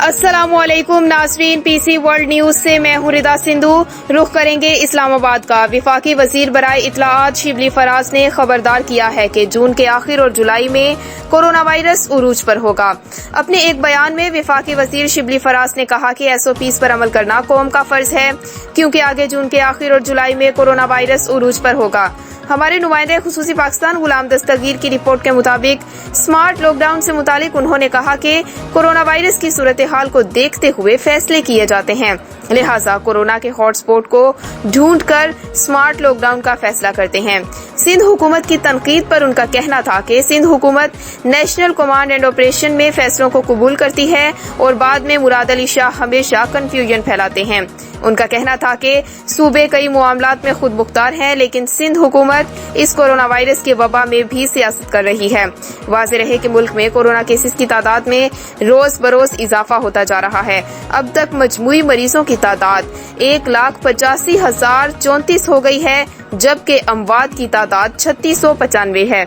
السلام علیکم ناظرین، پی سی ورلڈ نیوز سے میں ہوں ردا سندھو۔ رخ کریں گے اسلام آباد کا۔ وفاقی وزیر برائے اطلاعات شبلی فراز نے خبردار کیا ہے کہ جون کے آخر اور جولائی میں کورونا وائرس عروج پر ہوگا۔ اپنے ایک بیان میں وفاقی وزیر شبلی فراز نے کہا کہ SOPs پر عمل کرنا قوم کا فرض ہے، کیونکہ آگے جون کے آخر اور جولائی میں کورونا وائرس عروج پر ہوگا۔ ہمارے نمائندے خصوصی پاکستان غلام دستگیر کی رپورٹ کے مطابق سمارٹ لاک ڈاؤن سے متعلق انہوں نے کہا کہ کورونا وائرس کی صورتحال کو دیکھتے ہوئے فیصلے کیے جاتے ہیں، لہٰذا کورونا کے ہاٹ اسپاٹ کو ڈھونڈ کر سمارٹ لاک ڈاؤن کا فیصلہ کرتے ہیں۔ سندھ حکومت کی تنقید پر ان کا کہنا تھا کہ سندھ حکومت نیشنل کمانڈ اینڈ آپریشن میں فیصلوں کو قبول کرتی ہے اور بعد میں مراد علی شاہ ہمیشہ کنفیوژن پھیلاتے ہیں۔ ان کا کہنا تھا کہ صوبے کئی معاملات میں خود مختار ہیں، لیکن سندھ حکومت اس کورونا وائرس کے وبا میں بھی سیاست کر رہی ہے۔ واضح رہے کہ ملک میں کورونا کیسز کی تعداد میں روز بروز اضافہ ہوتا جا رہا ہے۔ اب تک مجموعی مریضوں کی تعداد 1,85,034 ہو گئی ہے، جبکہ اموات کی تعداد 3695 ہے۔